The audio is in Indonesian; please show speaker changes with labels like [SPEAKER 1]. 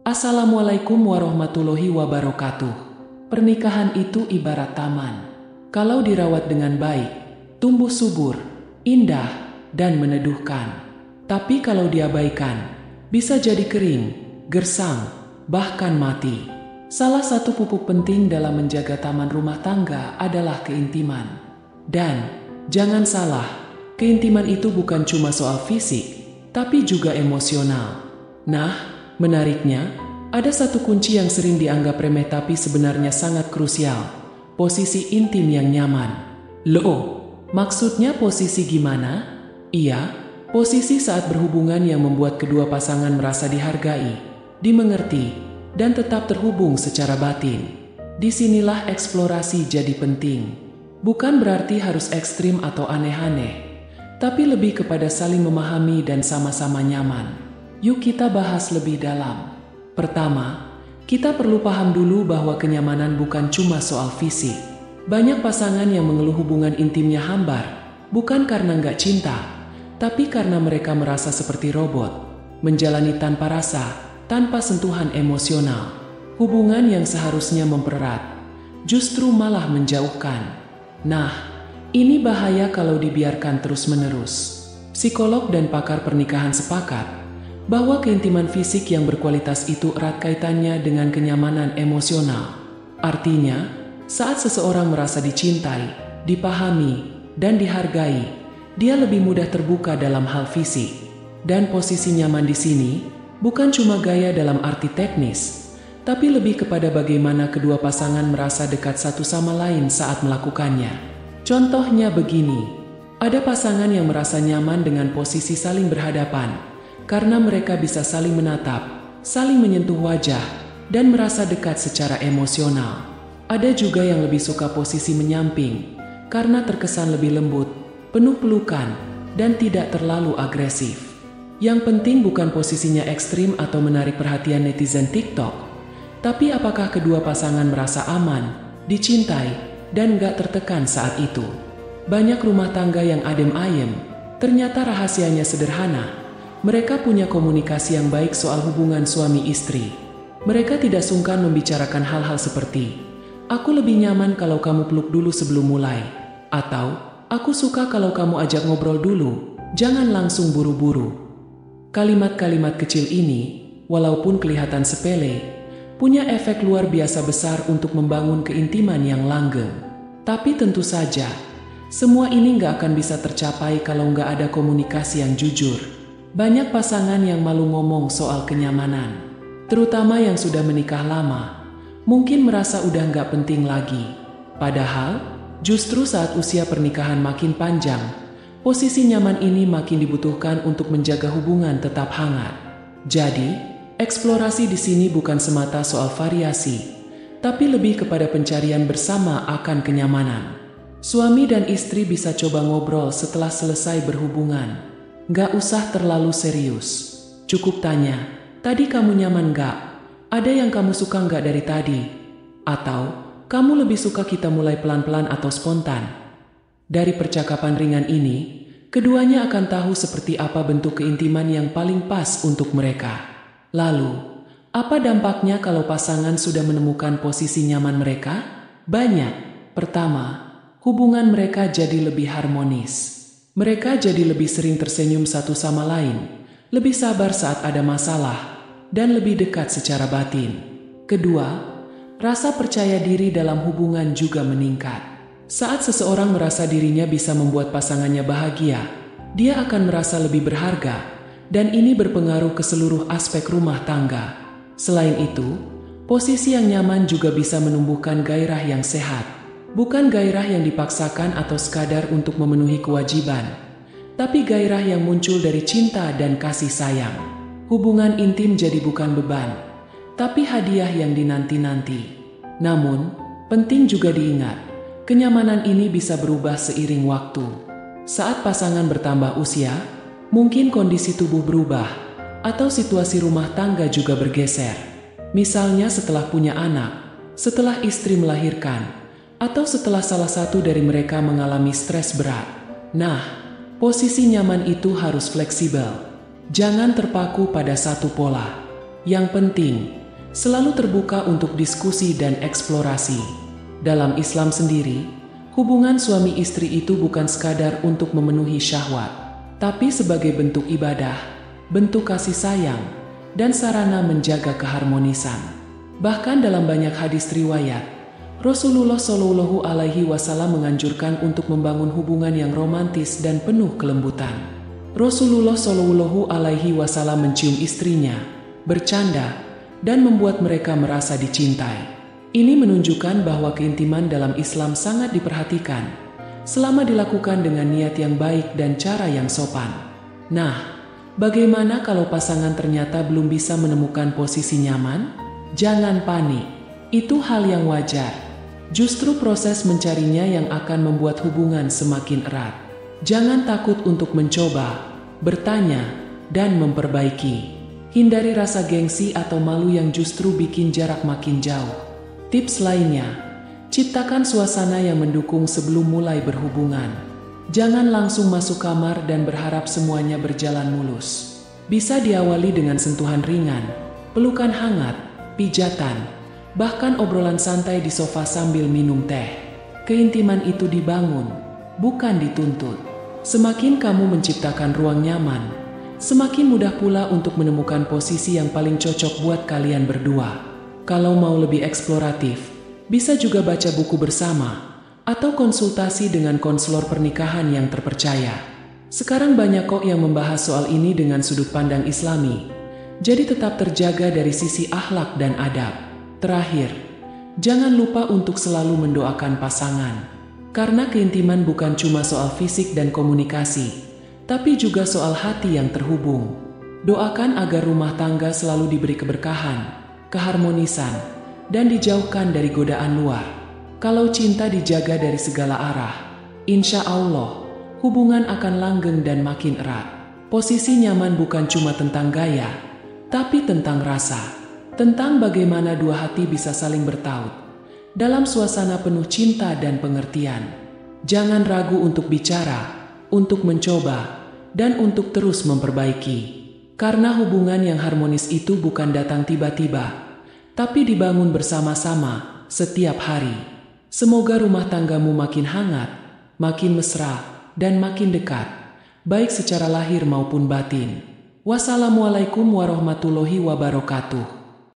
[SPEAKER 1] Assalamualaikum warahmatullahi wabarakatuh. Pernikahan itu ibarat taman. Kalau dirawat dengan baik, tumbuh subur, indah, dan meneduhkan. Tapi kalau diabaikan, bisa jadi kering, gersang, bahkan mati. Salah satu pupuk penting dalam menjaga taman rumah tangga adalah keintiman. Dan, jangan salah, keintiman itu bukan cuma soal fisik, tapi juga emosional. Nah, menariknya, ada satu kunci yang sering dianggap remeh tapi sebenarnya sangat krusial. Posisi intim yang nyaman. Loh, maksudnya posisi gimana? Iya, posisi saat berhubungan yang membuat kedua pasangan merasa dihargai, dimengerti, dan tetap terhubung secara batin. Disinilah eksplorasi jadi penting. Bukan berarti harus ekstrim atau aneh-aneh, tapi lebih kepada saling memahami dan sama-sama nyaman. Yuk kita bahas lebih dalam. Pertama, kita perlu paham dulu bahwa kenyamanan bukan cuma soal fisik. Banyak pasangan yang mengeluh hubungan intimnya hambar, bukan karena nggak cinta, tapi karena mereka merasa seperti robot, menjalani tanpa rasa, tanpa sentuhan emosional. Hubungan yang seharusnya mempererat, justru malah menjauhkan. Nah, ini bahaya kalau dibiarkan terus-menerus. Psikolog dan pakar pernikahan sepakat bahwa keintiman fisik yang berkualitas itu erat kaitannya dengan kenyamanan emosional. Artinya, saat seseorang merasa dicintai, dipahami, dan dihargai, dia lebih mudah terbuka dalam hal fisik. Dan posisi nyaman di sini bukan cuma gaya dalam arti teknis, tapi lebih kepada bagaimana kedua pasangan merasa dekat satu sama lain saat melakukannya. Contohnya begini, ada pasangan yang merasa nyaman dengan posisi saling berhadapan, karena mereka bisa saling menatap, saling menyentuh wajah, dan merasa dekat secara emosional. Ada juga yang lebih suka posisi menyamping, karena terkesan lebih lembut, penuh pelukan, dan tidak terlalu agresif. Yang penting bukan posisinya ekstrim atau menarik perhatian netizen TikTok, tapi apakah kedua pasangan merasa aman, dicintai, dan gak tertekan saat itu. Banyak rumah tangga yang adem ayem, ternyata rahasianya sederhana. Mereka punya komunikasi yang baik soal hubungan suami istri. Mereka tidak sungkan membicarakan hal-hal seperti, "Aku lebih nyaman kalau kamu peluk dulu sebelum mulai." Atau, "Aku suka kalau kamu ajak ngobrol dulu, jangan langsung buru-buru." Kalimat-kalimat kecil ini, walaupun kelihatan sepele, punya efek luar biasa besar untuk membangun keintiman yang langgeng. Tapi tentu saja, semua ini gak akan bisa tercapai kalau gak ada komunikasi yang jujur. Banyak pasangan yang malu ngomong soal kenyamanan, terutama yang sudah menikah lama, mungkin merasa udah nggak penting lagi. Padahal, justru saat usia pernikahan makin panjang, posisi nyaman ini makin dibutuhkan untuk menjaga hubungan tetap hangat. Jadi, eksplorasi di sini bukan semata soal variasi, tapi lebih kepada pencarian bersama akan kenyamanan. Suami dan istri bisa coba ngobrol setelah selesai berhubungan. Gak usah terlalu serius. Cukup tanya, "Tadi kamu nyaman gak? Ada yang kamu suka gak dari tadi? Atau, kamu lebih suka kita mulai pelan-pelan atau spontan?" Dari percakapan ringan ini, keduanya akan tahu seperti apa bentuk keintiman yang paling pas untuk mereka. Lalu, apa dampaknya kalau pasangan sudah menemukan posisi nyaman mereka? Banyak. Pertama, hubungan mereka jadi lebih harmonis. Mereka jadi lebih sering tersenyum satu sama lain, lebih sabar saat ada masalah, dan lebih dekat secara batin. Kedua, rasa percaya diri dalam hubungan juga meningkat. Saat seseorang merasa dirinya bisa membuat pasangannya bahagia, dia akan merasa lebih berharga, dan ini berpengaruh ke seluruh aspek rumah tangga. Selain itu, posisi yang nyaman juga bisa menumbuhkan gairah yang sehat. Bukan gairah yang dipaksakan atau sekadar untuk memenuhi kewajiban, tapi gairah yang muncul dari cinta dan kasih sayang. Hubungan intim jadi bukan beban, tapi hadiah yang dinanti-nanti. Namun, penting juga diingat, kenyamanan ini bisa berubah seiring waktu. Saat pasangan bertambah usia, mungkin kondisi tubuh berubah, atau situasi rumah tangga juga bergeser. Misalnya setelah punya anak, setelah istri melahirkan, atau setelah salah satu dari mereka mengalami stres berat. Nah, posisi nyaman itu harus fleksibel. Jangan terpaku pada satu pola. Yang penting, selalu terbuka untuk diskusi dan eksplorasi. Dalam Islam sendiri, hubungan suami istri itu bukan sekadar untuk memenuhi syahwat, tapi sebagai bentuk ibadah, bentuk kasih sayang, dan sarana menjaga keharmonisan. Bahkan dalam banyak hadis riwayat, Rasulullah Shallallahu Alaihi Wasallam menganjurkan untuk membangun hubungan yang romantis dan penuh kelembutan. Rasulullah Shallallahu Alaihi Wasallam mencium istrinya, bercanda, dan membuat mereka merasa dicintai. Ini menunjukkan bahwa keintiman dalam Islam sangat diperhatikan, selama dilakukan dengan niat yang baik dan cara yang sopan. Nah, bagaimana kalau pasangan ternyata belum bisa menemukan posisi nyaman? Jangan panik, itu hal yang wajar. Justru proses mencarinya yang akan membuat hubungan semakin erat. Jangan takut untuk mencoba, bertanya, dan memperbaiki. Hindari rasa gengsi atau malu yang justru bikin jarak makin jauh. Tips lainnya, ciptakan suasana yang mendukung sebelum mulai berhubungan. Jangan langsung masuk kamar dan berharap semuanya berjalan mulus. Bisa diawali dengan sentuhan ringan, pelukan hangat, pijatan, bahkan obrolan santai di sofa sambil minum teh. Keintiman itu dibangun, bukan dituntut. Semakin kamu menciptakan ruang nyaman, semakin mudah pula untuk menemukan posisi yang paling cocok buat kalian berdua. Kalau mau lebih eksploratif, bisa juga baca buku bersama, atau konsultasi dengan konselor pernikahan yang terpercaya. Sekarang banyak kok yang membahas soal ini dengan sudut pandang Islami, jadi tetap terjaga dari sisi akhlak dan adab. Terakhir, jangan lupa untuk selalu mendoakan pasangan, karena keintiman bukan cuma soal fisik dan komunikasi, tapi juga soal hati yang terhubung. Doakan agar rumah tangga selalu diberi keberkahan, keharmonisan, dan dijauhkan dari godaan luar. Kalau cinta dijaga dari segala arah, insya Allah, hubungan akan langgeng dan makin erat. Posisi nyaman bukan cuma tentang gaya, tapi tentang rasa. Tentang bagaimana dua hati bisa saling bertaut dalam suasana penuh cinta dan pengertian. Jangan ragu untuk bicara, untuk mencoba, dan untuk terus memperbaiki. Karena hubungan yang harmonis itu bukan datang tiba-tiba, tapi dibangun bersama-sama setiap hari. Semoga rumah tanggamu makin hangat, makin mesra, dan makin dekat, baik secara lahir maupun batin. Wassalamualaikum warahmatullahi wabarakatuh.